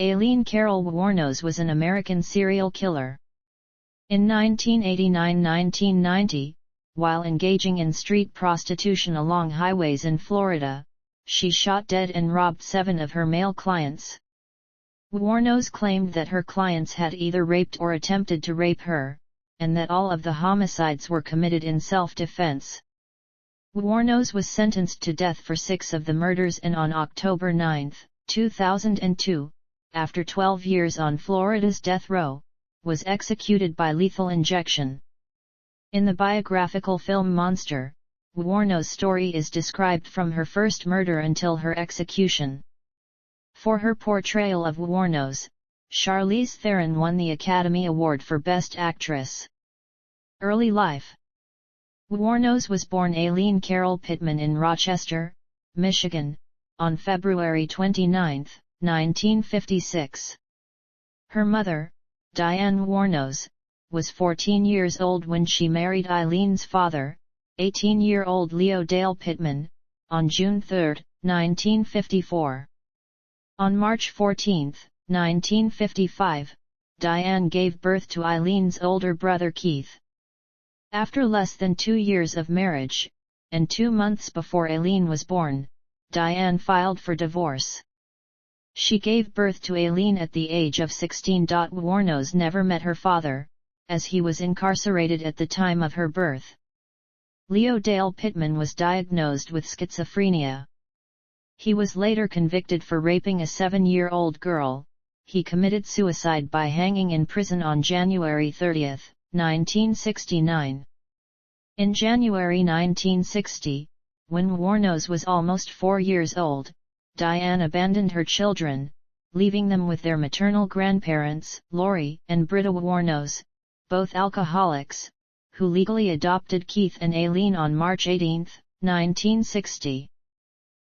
Aileen Carol Wuornos was an American serial killer. In 1989–1990, while engaging in street prostitution along highways in Florida, she shot dead and robbed 7 of her male clients. Wuornos claimed that her clients had either raped or attempted to rape her, and that all of the homicides were committed in self-defense. Wuornos was sentenced to death for 6 of the murders, and on October 9, 2002, after 12 years on Florida's death row, was executed by lethal injection. In the biographical film Monster, Wuornos' story is described from her first murder until her execution. For her portrayal of Wuornos, Charlize Theron won the Academy Award for Best Actress. Early life. Wuornos was born Aileen Carol Pittman in Rochester, Michigan, on February 29, 1956. Her mother, Diane Wuornos, was 14 years old when she married Eileen's father, 18-year-old Leo Dale Pittman, on June 3, 1954. On March 14, 1955, Diane gave birth to Eileen's older brother Keith. After less than 2 years of marriage, and 2 months before Aileen was born, Diane filed for divorce. She gave birth to Aileen at the age of 16. Wuornos never met her father, as he was incarcerated at the time of her birth. Leo Dale Pittman was diagnosed with schizophrenia. He was later convicted for raping a 7-year-old girl. He committed suicide by hanging in prison on January 30, 1969. In January 1960, when Wuornos was almost 4 years old, Diane abandoned her children, leaving them with their maternal grandparents, Lori and Britta Wuornos, both alcoholics, who legally adopted Keith and Aileen on March 18, 1960.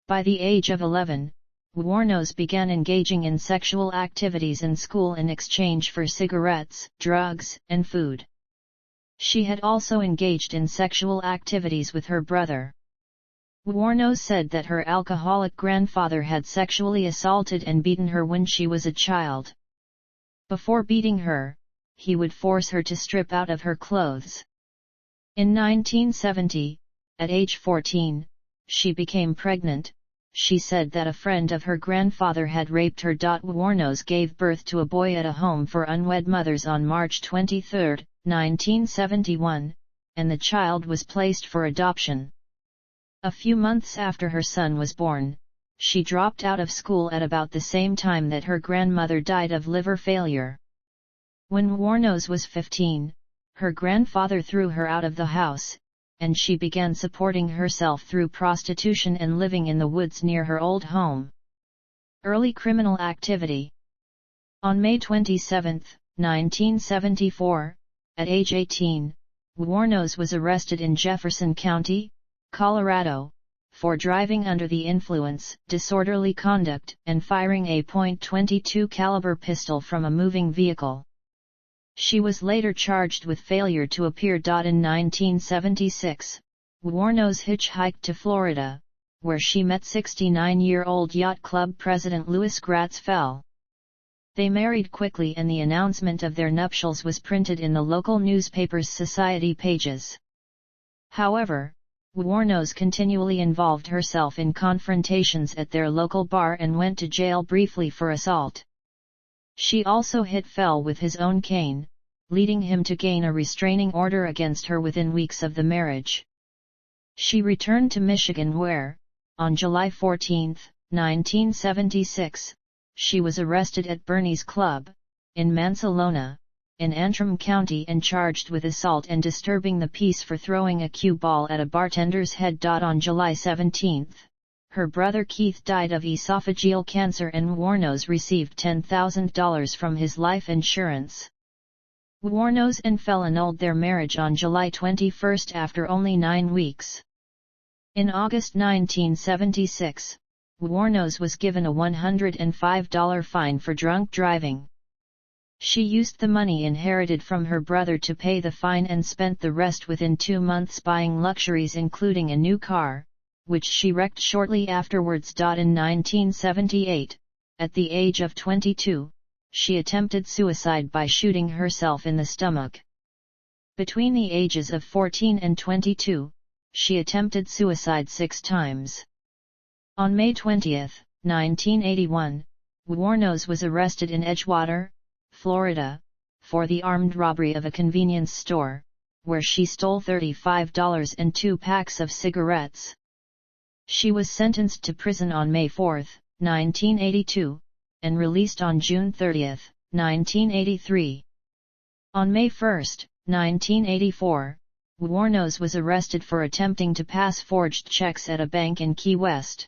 By the age of 11, Wuornos began engaging in sexual activities in school in exchange for cigarettes, drugs, and food. She had also engaged in sexual activities with her brother. Wuornos said that her alcoholic grandfather had sexually assaulted and beaten her when she was a child. Before beating her, he would force her to strip out of her clothes. In 1970, at age 14, she became pregnant. She said that a friend of her grandfather had raped her. Wuornos gave birth to a boy at a home for unwed mothers on March 23, 1971, and the child was placed for adoption. A few months after her son was born, she dropped out of school at about the same time that her grandmother died of liver failure. When Wuornos was 15, her grandfather threw her out of the house, and she began supporting herself through prostitution and living in the woods near her old home. Early criminal activity. On May 27, 1974, at age 18, Wuornos was arrested in Jefferson County, Colorado, for driving under the influence, disorderly conduct, and firing a .22 caliber pistol from a moving vehicle. She was later charged with failure to appear. In 1976, Wuornos hitchhiked to Florida, where she met 69-year-old yacht club president Louis Gratzfell. They married quickly, and the announcement of their nuptials was printed in the local newspaper's society pages. However, Wuornos continually involved herself in confrontations at their local bar and went to jail briefly for assault. She also hit Fell with his own cane, leading him to gain a restraining order against her within weeks of the marriage. She returned to Michigan where, on July 14, 1976, she was arrested at Bernie's Club, in Mansalona, in Antrim County, and charged with assault and disturbing the peace for throwing a cue ball at a bartender's head. On July 17, her brother Keith died of esophageal cancer, and Wuornos received $10,000 from his life insurance. Wuornos and Fell annulled their marriage on July 21 after only 9 weeks. In August 1976, Wuornos was given a $105 fine for drunk driving. She used the money inherited from her brother to pay the fine and spent the rest within 2 months buying luxuries including a new car, which she wrecked shortly afterwards. In 1978, At the age of 22, she attempted suicide by shooting herself in the stomach. Between the ages of 14 and 22, she attempted suicide 6 times. On May 20, 1981, Wuornos was arrested in Edgewater, Florida, for the armed robbery of a convenience store, where she stole $35 and 2 packs of cigarettes. She was sentenced to prison on May 4, 1982, and released on June 30, 1983. On May 1, 1984, Wuornos was arrested for attempting to pass forged checks at a bank in Key West.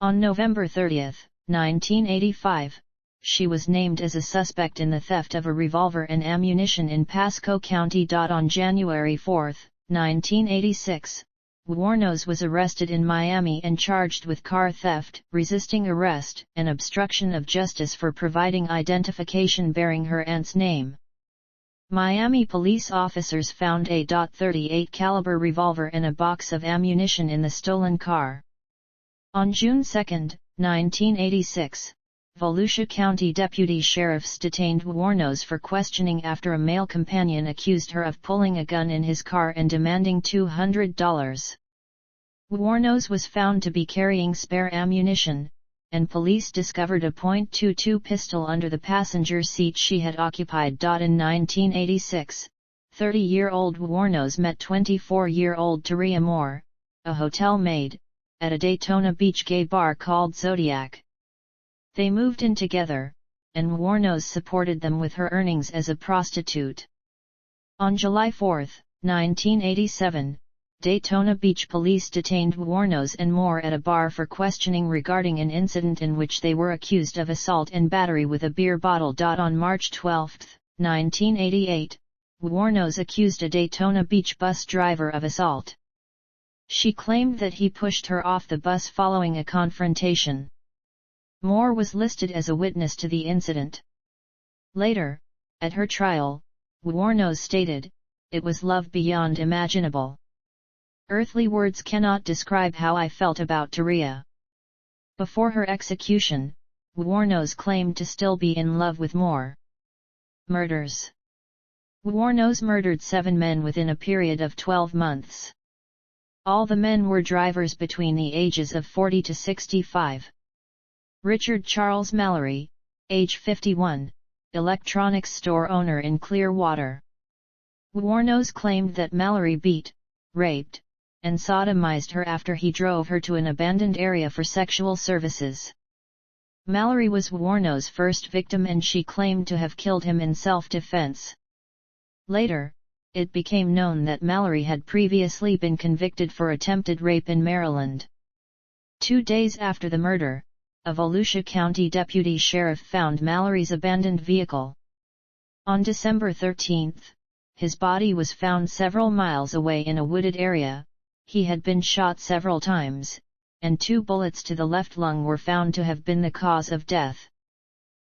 On November 30, 1985, she was named as a suspect in the theft of a revolver and ammunition in Pasco County. On January 4, 1986, Wuornos was arrested in Miami and charged with car theft, resisting arrest, and obstruction of justice for providing identification bearing her aunt's name. Miami police officers found a .38 caliber revolver and a box of ammunition in the stolen car. On June 2, 1986, Volusia County deputy sheriffs detained Wuornos for questioning after a male companion accused her of pulling a gun in his car and demanding $200. Wuornos was found to be carrying spare ammunition, and police discovered a .22 pistol under the passenger seat she had occupied. In 1986, 30-year-old Wuornos met 24-year-old Taria Moore, a hotel maid, at a Daytona Beach gay bar called Zodiac. They moved in together, and Wuornos supported them with her earnings as a prostitute. On July 4, 1987, Daytona Beach police detained Wuornos and Moore at a bar for questioning regarding an incident in which they were accused of assault and battery with a beer bottle. On March 12, 1988, Wuornos accused a Daytona Beach bus driver of assault. She claimed that he pushed her off the bus following a confrontation. Moore was listed as a witness to the incident. Later, at her trial, Wuornos stated, "It was love beyond imaginable. Earthly words cannot describe how I felt about Taria." Before her execution, Wuornos claimed to still be in love with Moore. Murders. Wuornos murdered 7 men within a period of 12 months. All the men were drivers between the ages of 40 to 65. Richard Charles Mallory, age 51, electronics store owner in Clearwater. Wuornos claimed that Mallory beat, raped, and sodomized her after he drove her to an abandoned area for sexual services. Mallory was Wuornos' first victim and she claimed to have killed him in self-defense. Later, it became known that Mallory had previously been convicted for attempted rape in Maryland. 2 days after the murder, a Volusia County deputy sheriff found Mallory's abandoned vehicle. On December 13, his body was found several miles away in a wooded area. He had been shot several times, and 2 bullets to the left lung were found to have been the cause of death.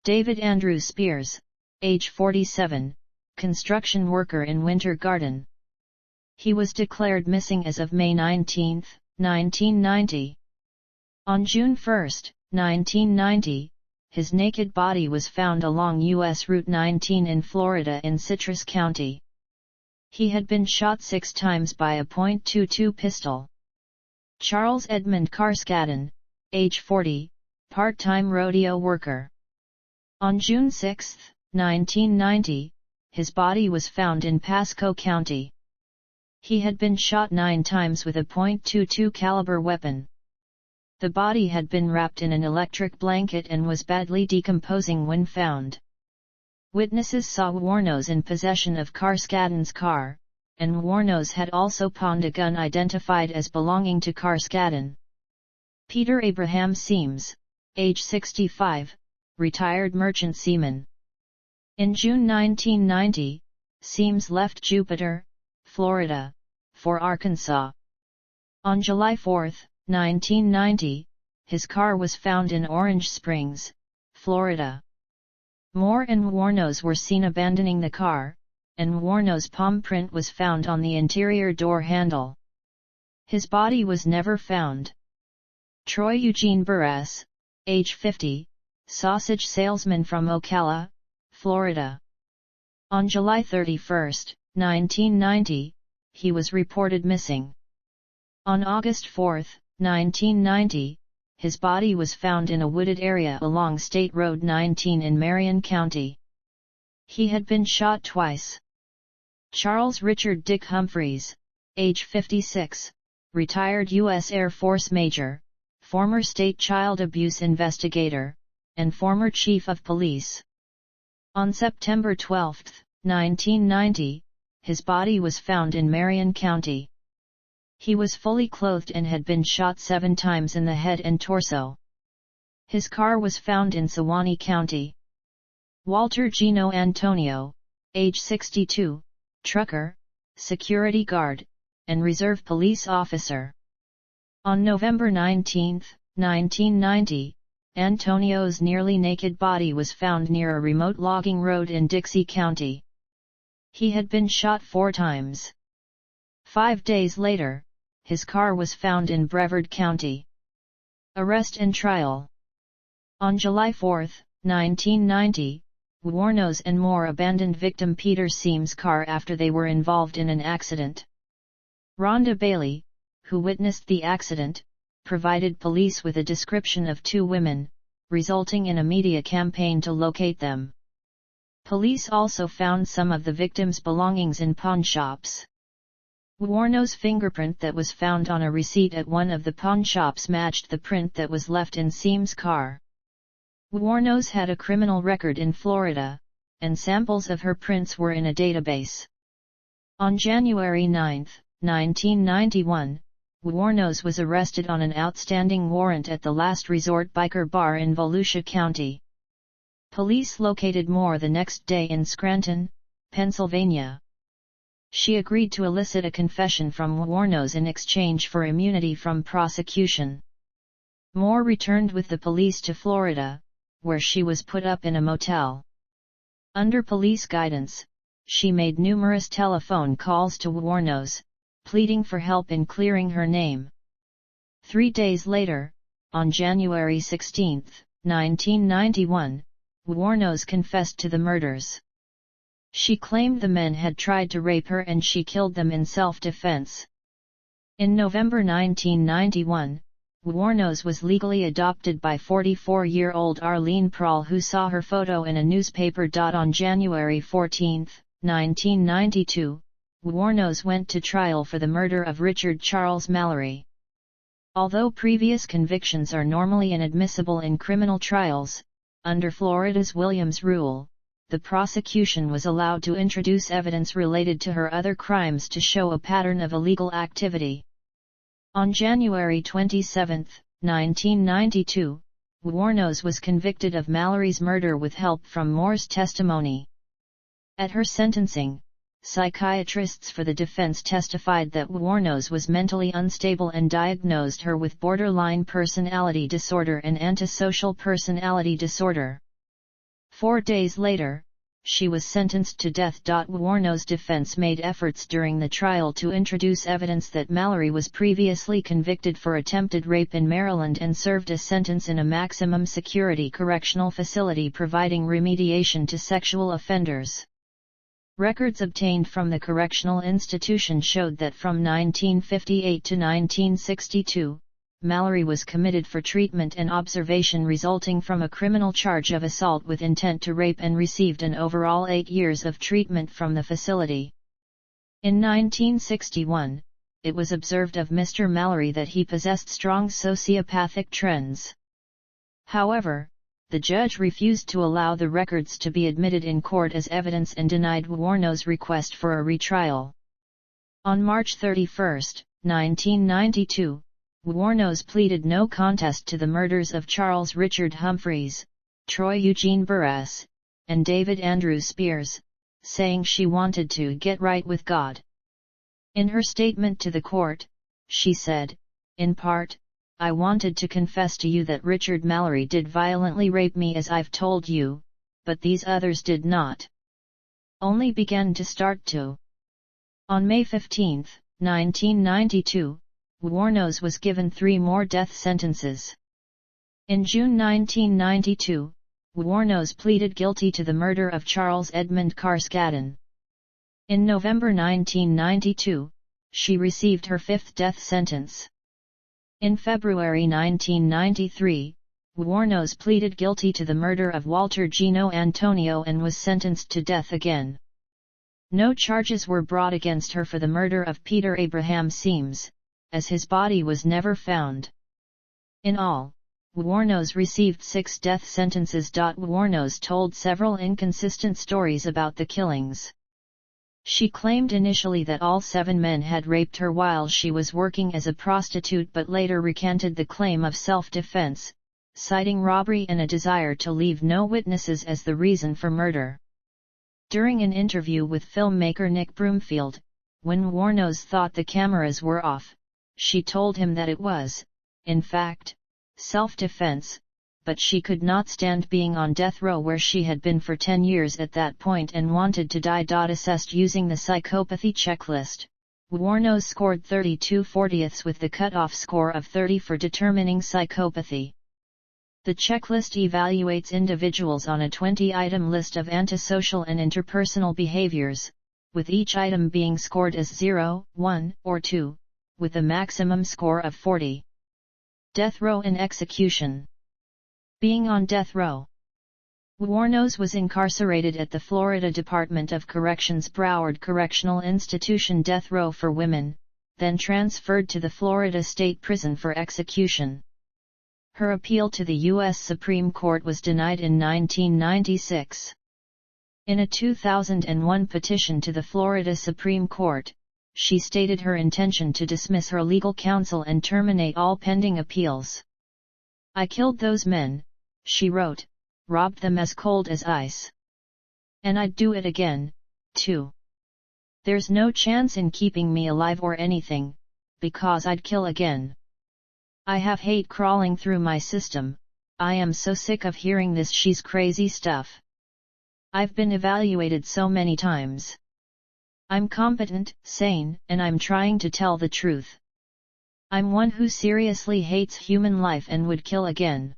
David Andrew Spears, age 47, construction worker in Winter Garden. He was declared missing as of May 19, 1990. On June 1, 1990, his naked body was found along U.S. Route 19 in Florida in Citrus County. He had been shot 6 times by a .22 pistol. Charles Edmund Carskadden, age 40, part-time rodeo worker. On June 6, 1990, his body was found in Pasco County. He had been shot 9 times with a .22 caliber weapon. The body had been wrapped in an electric blanket and was badly decomposing when found. Witnesses saw Wuornos in possession of Carskadden's car, and Wuornos had also pawned a gun identified as belonging to Carskadden. Peter Abraham Seams, age 65, retired merchant seaman. In June 1990, Seams left Jupiter, Florida, for Arkansas. On July 4, 1990, his car was found in Orange Springs, Florida. Moore and Wuornos were seen abandoning the car, and Wuornos' palm print was found on the interior door handle. His body was never found. Troy Eugene Burress, age 50, sausage salesman from Ocala, Florida. On July 31, 1990, he was reported missing. On August 4, 1990, his body was found in a wooded area along State Road 19 in Marion County. He had been shot twice. Charles Richard Dick Humphreys, age 56, retired U.S. Air Force Major, former state child abuse investigator, and former chief of police. On September 12, 1990, his body was found in Marion County. He was fully clothed and had been shot 7 times in the head and torso. His car was found in Sewanee County. Walter Gino Antonio, age 62, trucker, security guard, and reserve police officer. On November 19, 1990, Antonio's nearly naked body was found near a remote logging road in Dixie County. He had been shot 4 times. 5 days later, his car was found in Brevard County. Arrest and trial. On July 4, 1990, Wuornos and Moore abandoned victim Peter Seam's car after they were involved in an accident. Rhonda Bailey, who witnessed the accident, provided police with a description of 2 women, resulting in a media campaign to locate them. Police also found some of the victims' belongings in pawn shops. Wuornos' fingerprint that was found on a receipt at one of the pawn shops matched the print that was left in Seam's car. Wuornos had a criminal record in Florida, and samples of her prints were in a database. On January 9, 1991, Wuornos was arrested on an outstanding warrant at the Last Resort Biker Bar in Volusia County. Police located Moore the next day in Scranton, Pennsylvania. She agreed to elicit a confession from Wuornos in exchange for immunity from prosecution. Moore returned with the police to Florida, where she was put up in a motel. Under police guidance, she made numerous telephone calls to Wuornos, pleading for help in clearing her name. 3 days later, on January 16, 1991, Wuornos confessed to the murders. She claimed the men had tried to rape her and she killed them in self-defense. In November 1991, Wuornos was legally adopted by 44-year-old Aileen Carol, who saw her photo in a newspaper. On January 14, 1992, Wuornos went to trial for the murder of Richard Charles Mallory. Although previous convictions are normally inadmissible in criminal trials, under Florida's Williams rule, the prosecution was allowed to introduce evidence related to her other crimes to show a pattern of illegal activity. On January 27, 1992, Wuornos was convicted of Mallory's murder with help from Moore's testimony. At her sentencing, psychiatrists for the defense testified that Wuornos was mentally unstable and diagnosed her with borderline personality disorder and antisocial personality disorder. 4 days later, she was sentenced to death. Wuornos' defense made efforts during the trial to introduce evidence that Mallory was previously convicted for attempted rape in Maryland and served a sentence in a maximum security correctional facility providing remediation to sexual offenders. Records obtained from the correctional institution showed that from 1958 to 1962, Mallory was committed for treatment and observation resulting from a criminal charge of assault with intent to rape and received an overall 8 years of treatment from the facility. In 1961, it was observed of Mr. Mallory that he possessed strong sociopathic trends. However, the judge refused to allow the records to be admitted in court as evidence and denied Wuornos' request for a retrial. On March 31, 1992, Wuornos pleaded no contest to the murders of Charles Richard Humphreys, Troy Eugene Burress, and David Andrew Spears, saying she wanted to get right with God. In her statement to the court, she said, in part, "I wanted to confess to you that Richard Mallory did violently rape me as I've told you, but these others did not. Only began to start to." On May 15, 1992, Wuornos was given 3 more death sentences. In June 1992, Wuornos pleaded guilty to the murder of Charles Edmund Carskadden. In November 1992, she received her fifth death sentence. In February 1993, Wuornos pleaded guilty to the murder of Walter Gino Antonio and was sentenced to death again. No charges were brought against her for the murder of Peter Abraham Seames, as his body was never found. In all, Wuornos received 6 death sentences. Wuornos told several inconsistent stories about the killings. She claimed initially that all 7 men had raped her while she was working as a prostitute, but later recanted the claim of self-defense, citing robbery and a desire to leave no witnesses as the reason for murder. During an interview with filmmaker Nick Broomfield, when Wuornos thought the cameras were off, she told him that it was, in fact, self-defense, but she could not stand being on death row where she had been for 10 years at that point and wanted to die. Assessed using the psychopathy checklist, Wuornos scored 32/40 with the cutoff score of 30 for determining psychopathy. The checklist evaluates individuals on a 20-item list of antisocial and interpersonal behaviors, with each item being scored as 0, 1, or 2, with a maximum score of 40. Death row and execution. Being on death row. Wuornos was incarcerated at the Florida Department of Corrections Broward Correctional Institution death row for women, then transferred to the Florida State Prison for execution. Her appeal to the U.S. Supreme Court was denied in 1996. In a 2001 petition to the Florida Supreme Court, she stated her intention to dismiss her legal counsel and terminate all pending appeals. "I killed those men," she wrote, "robbed them as cold as ice. And I'd do it again, too. There's no chance in keeping me alive or anything, because I'd kill again. I have hate crawling through my system. I am so sick of hearing this she's crazy stuff. I've been evaluated so many times. I'm competent, sane, and I'm trying to tell the truth. I'm one who seriously hates human life and would kill again."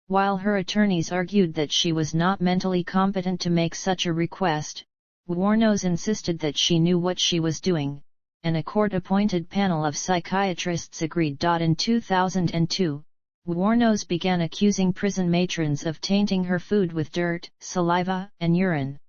While her attorneys argued that she was not mentally competent to make such a request, Wuornos insisted that she knew what she was doing, and a court-appointed panel of psychiatrists agreed. In 2002, Wuornos began accusing prison matrons of tainting her food with dirt, saliva, and urine.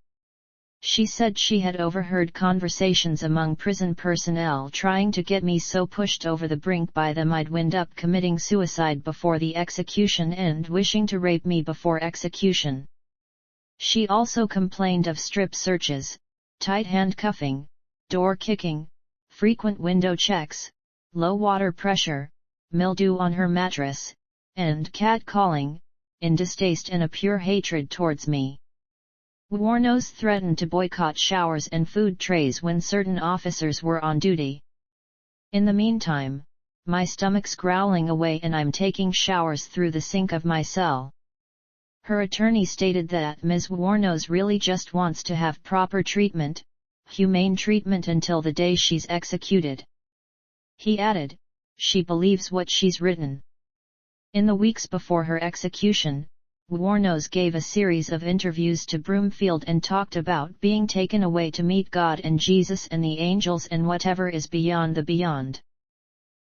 She said she had overheard conversations among prison personnel trying to get me so pushed over the brink by them I'd wind up committing suicide before the execution and wishing to rape me before execution. She also complained of strip searches, tight handcuffing, door kicking, frequent window checks, low water pressure, mildew on her mattress, and catcalling, in distaste and a pure hatred towards me. Wuornos threatened to boycott showers and food trays when certain officers were on duty. "In the meantime, my stomach's growling away and I'm taking showers through the sink of my cell." Her attorney stated that Ms. Wuornos really just wants to have proper treatment, humane treatment until the day she's executed. He added, "She believes what she's written." In the weeks before her execution, Wuornos gave a series of interviews to Broomfield and talked about being taken away to meet God and Jesus and the angels and whatever is beyond the beyond.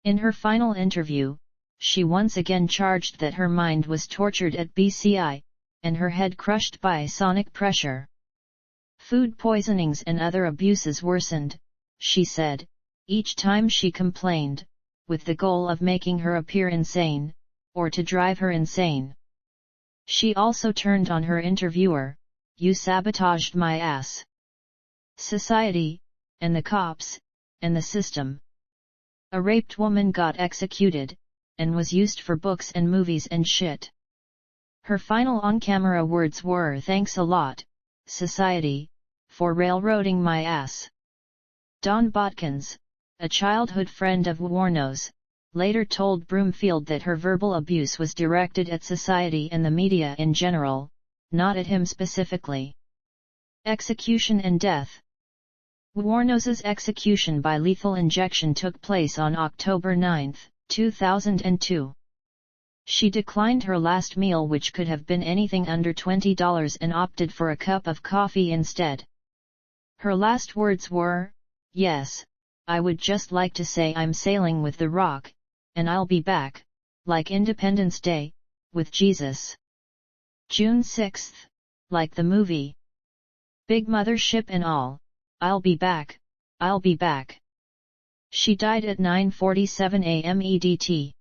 In her final interview, she once again charged that her mind was tortured at BCI, and her head crushed by sonic pressure. Food poisonings and other abuses worsened, she said, each time she complained, with the goal of making her appear insane, or to drive her insane. She also turned on her interviewer, "You sabotaged my ass. Society, and the cops, and the system." A raped woman got executed, and was used for books and movies and shit. Her final on-camera words were, "Thanks a lot, society, for railroading my ass." Don Botkins, a childhood friend of Wuornos, later told Broomfield that her verbal abuse was directed at society and the media in general, not at him specifically. Execution and death. Wuornos's execution by lethal injection took place on October 9, 2002. She declined her last meal, which could have been anything under $20, and opted for a cup of coffee instead. Her last words were, "Yes, I would just like to say I'm sailing with the Rock, and I'll be back, like Independence Day, with Jesus." June 6, like the movie. Big mothership and all, I'll be back, I'll be back. She died at 9:47 a.m. EDT.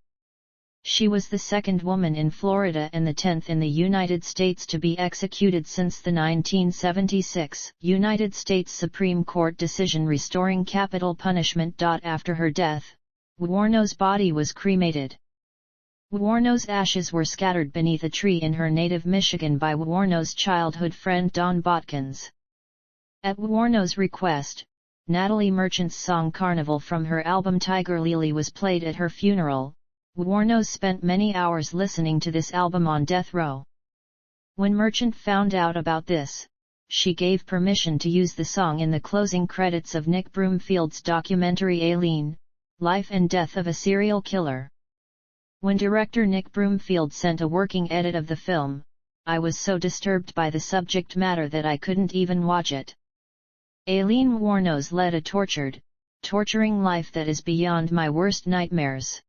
She was the second woman in Florida and the 10th in the United States to be executed since the 1976 United States Supreme Court decision restoring capital punishment. After her death, Wuornos' body was cremated. Wuornos' ashes were scattered beneath a tree in her native Michigan by Wuornos' childhood friend Don Botkins. At Wuornos' request, Natalie Merchant's song Carnival from her album Tiger Lily was played at her funeral. Wuornos spent many hours listening to this album on death row. When Merchant found out about this, she gave permission to use the song in the closing credits of Nick Broomfield's documentary Aileen, Life and Death of a Serial Killer. When director Nick Broomfield sent a working edit of the film, I was so disturbed by the subject matter that I couldn't even watch it. Aileen Wuornos led a torturing life that is beyond my worst nightmares.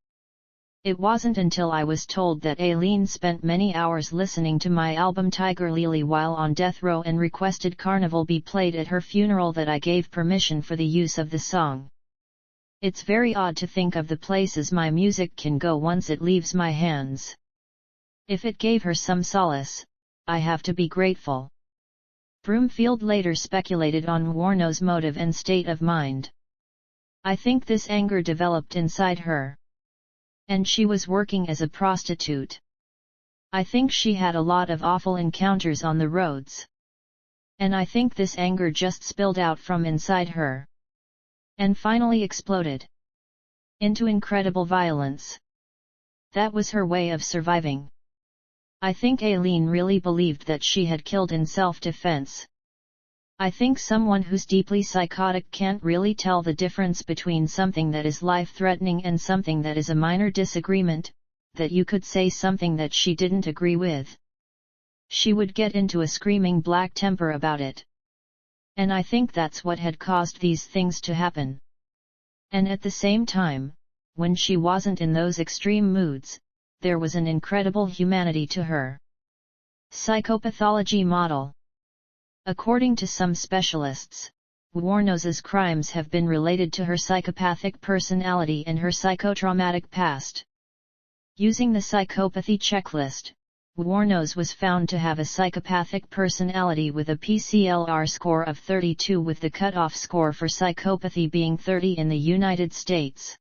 It wasn't until I was told that Aileen spent many hours listening to my album Tiger Lily while on death row and requested Carnival be played at her funeral that I gave permission for the use of the song. It's very odd to think of the places my music can go once it leaves my hands. If it gave her some solace, I have to be grateful. Broomfield later speculated on Wuornos' motive and state of mind. I think this anger developed inside her. And she was working as a prostitute. I think she had a lot of awful encounters on the roads. And I think this anger just spilled out from inside her. And finally exploded into incredible violence. That was her way of surviving. I think Aileen really believed that she had killed in self-defense. I think someone who's deeply psychotic can't really tell the difference between something that is life-threatening and something that is a minor disagreement, that you could say something that she didn't agree with. She would get into a screaming black temper about it. And I think that's what had caused these things to happen. And at the same time, when she wasn't in those extreme moods, there was an incredible humanity to her. Psychopathology model. According to some specialists, Wuornos's crimes have been related to her psychopathic personality and her psychotraumatic past. Using the psychopathy checklist, Wuornos was found to have a psychopathic personality with a PCLR score of 32, with the cutoff score for psychopathy being 30 in the United States.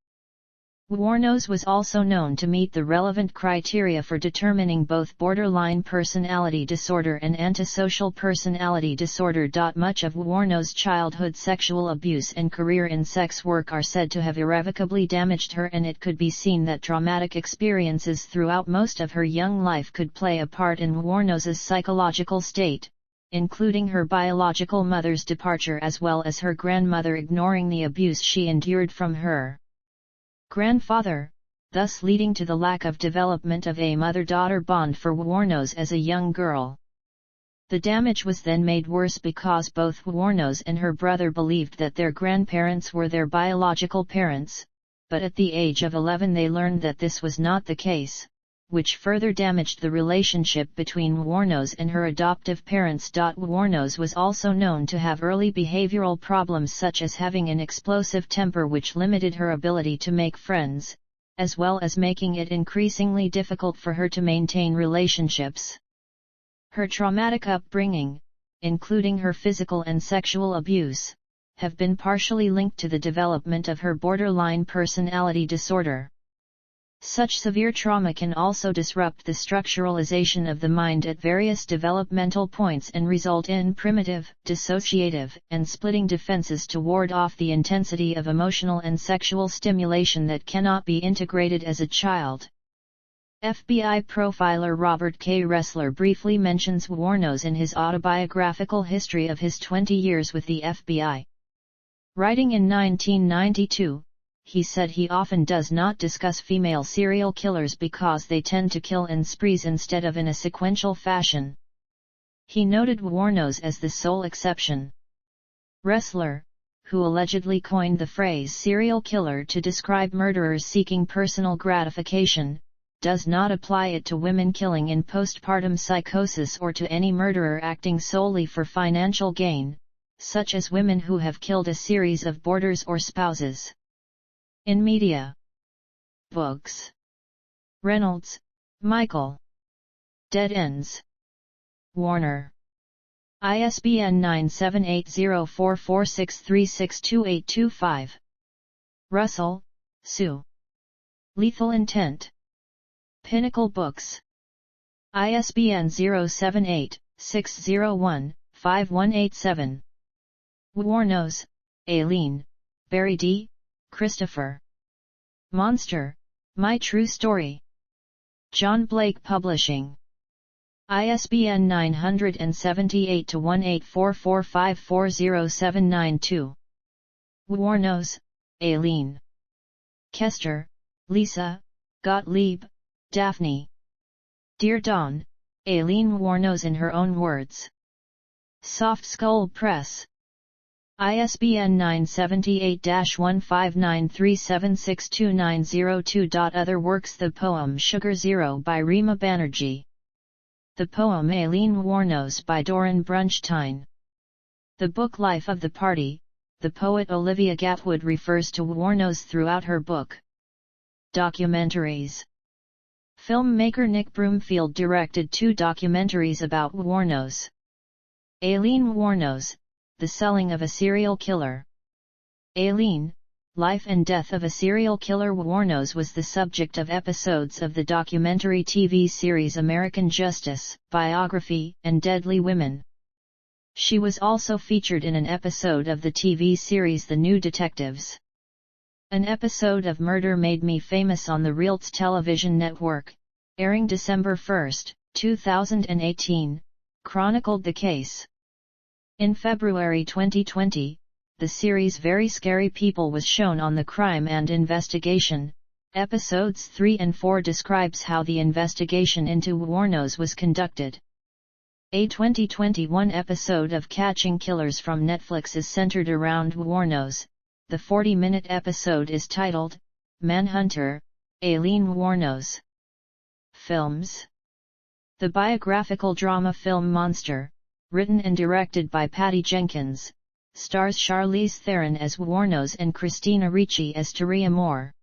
Wuornos was also known to meet the relevant criteria for determining both borderline personality disorder and antisocial personality disorder. Much of Wuornos' childhood sexual abuse and career in sex work are said to have irrevocably damaged her, and it could be seen that traumatic experiences throughout most of her young life could play a part in Wuornos's psychological state, including her biological mother's departure as well as her grandmother ignoring the abuse she endured from her grandfather, thus leading to the lack of development of a mother-daughter bond for Wuornos as a young girl. The damage was then made worse because both Wuornos and her brother believed that their grandparents were their biological parents, but at the age of 11 they learned that this was not the case, which further damaged the relationship between Wuornos and her adoptive parents. Wuornos was also known to have early behavioral problems such as having an explosive temper which limited her ability to make friends, as well as making it increasingly difficult for her to maintain relationships. Her traumatic upbringing, including her physical and sexual abuse, have been partially linked to the development of her borderline personality disorder. Such severe trauma can also disrupt the structuralization of the mind at various developmental points and result in primitive, dissociative, and splitting defenses to ward off the intensity of emotional and sexual stimulation that cannot be integrated as a child. FBI profiler Robert K. Ressler briefly mentions Wuornos in his autobiographical history of his 20 years with the FBI. Writing in 1992, he said he often does not discuss female serial killers because they tend to kill in sprees instead of in a sequential fashion. He noted Wuornos as the sole exception. Ressler, who allegedly coined the phrase serial killer to describe murderers seeking personal gratification, does not apply it to women killing in postpartum psychosis or to any murderer acting solely for financial gain, such as women who have killed a series of boarders or spouses. In media. Books. Reynolds, Michael. Dead Ends. Warner. ISBN 9780446362825. Russell, Sue. Lethal Intent. Pinnacle Books. ISBN 078-601-5187. Wuornos, Aileen, Barry D., Christopher. Monster, My True Story. John Blake Publishing. ISBN 978-1844540792. Wuornos, Aileen. Kester, Lisa, Gottlieb, Daphne. Dear Dawn, Aileen Wuornos in her own words. Soft Skull Press. ISBN 978-1593762902. Other works: the poem Sugar Zero by Rima Banerjee. The poem Aileen Wuornos by Doran Brunstein. The book Life of the Party. The poet Olivia Gatwood refers to Wuornos throughout her book. Documentaries. Filmmaker Nick Broomfield directed 2 documentaries about Wuornos. Aileen Wuornos, The Selling of a Serial Killer. Aileen, Life and Death of a Serial Killer. Wuornos was the subject of episodes of the documentary TV series American Justice, Biography, and Deadly Women. She was also featured in an episode of the TV series The New Detectives. An episode of Murder Made Me Famous on the Realts television network, airing December 1, 2018, chronicled the case. In February 2020, the series Very Scary People was shown on the Crime and Investigation. Episodes 3 and 4 describes how the investigation into Wuornos was conducted. A 2021 episode of Catching Killers from Netflix is centered around Wuornos. The 40-minute episode is titled, Manhunter, Aileen Wuornos. Films. The biographical drama film Monster, written and directed by Patty Jenkins, stars Charlize Theron as Wuornos and Christina Ricci as Taria Moore.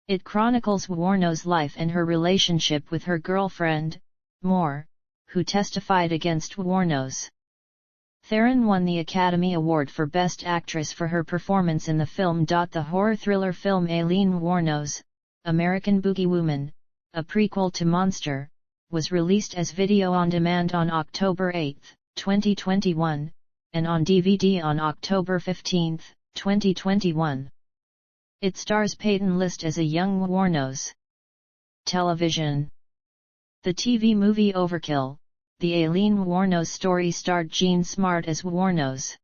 It chronicles Wuornos' life and her relationship with her girlfriend, Moore, who testified against Wuornos. Theron won the Academy Award for Best Actress for her performance in the film. The horror thriller film Aileen Wuornos, American Boogie Woman, a prequel to Monster, was released as video on demand on October 8, 2021, and on DVD on October 15, 2021. It stars Peyton List as a young Wuornos. Television. The TV movie Overkill, the Aileen Wuornos story, starred Jean Smart as Wuornos.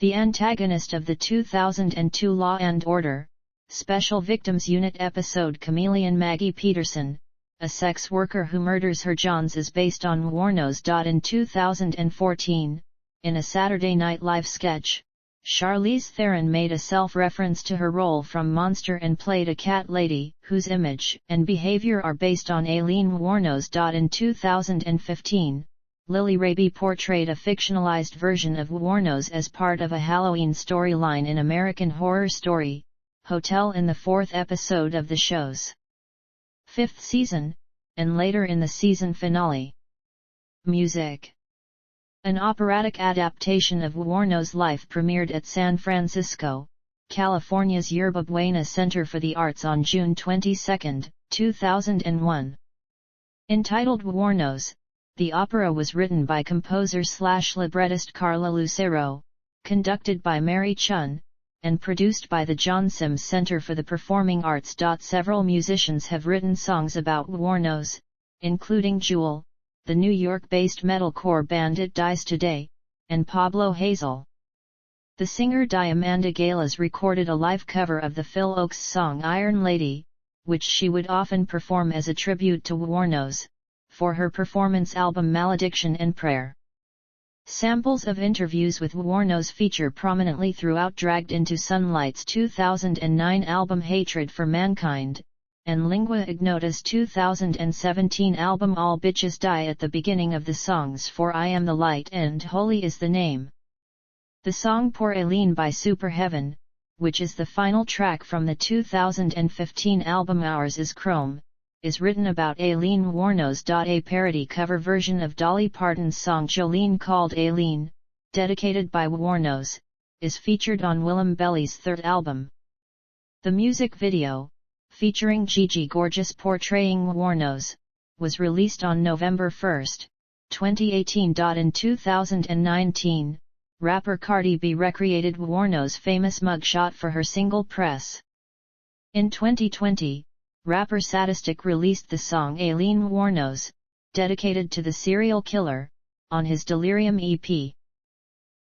The antagonist of the 2002 Law & Order, Special Victims Unit episode Chameleon Maggie Peterson, a sex worker who murders her Johns, is based on Wuornos. In 2014, in a Saturday Night Live sketch, Charlize Theron made a self-reference to her role from Monster and played a cat lady, whose image and behavior are based on Aileen Wuornos. In 2015, Lily Raby portrayed a fictionalized version of Wuornos as part of a Halloween storyline in American Horror Story, Hotel, in the 4th episode of the show's 5th season, and later in the season finale. Music. An operatic adaptation of Wuornos' life premiered at San Francisco, California's Yerba Buena Center for the Arts on June 22, 2001. Entitled Wuornos, the opera was written by composer/librettist Carla Lucero, conducted by Mary Chun, and produced by the John Sims Center for the Performing Arts. Several musicians have written songs about Wuornos, including Jewel, the New York-based metalcore band It Dies Today, and Pablo Hazel. The singer Diamanda Galas recorded a live cover of the Phil Ochs song Iron Lady, which she would often perform as a tribute to Wuornos, for her performance album Malediction and Prayer. Samples of interviews with Wuornos feature prominently throughout Dragged into Sunlight's 2009 album Hatred for Mankind, and Lingua Ignota's 2017 album All Bitches Die at the beginning of the songs for I Am the Light and Holy is the Name. The song Pour Aileen by Super Heaven, which is the final track from the 2015 album Ours is Chrome, is written about Aileen Wuornos. A parody cover version of Dolly Parton's song Jolene called Aileen, dedicated by Wuornos, is featured on Willem Belly's third album. The music video, featuring Gigi Gorgeous portraying Wuornos, was released on November 1, 2018. In 2019, rapper Cardi B recreated Wuornos' famous mugshot for her single Press. In 2020, rapper Sadistic released the song Aileen Wuornos, dedicated to the serial killer, on his Delirium EP.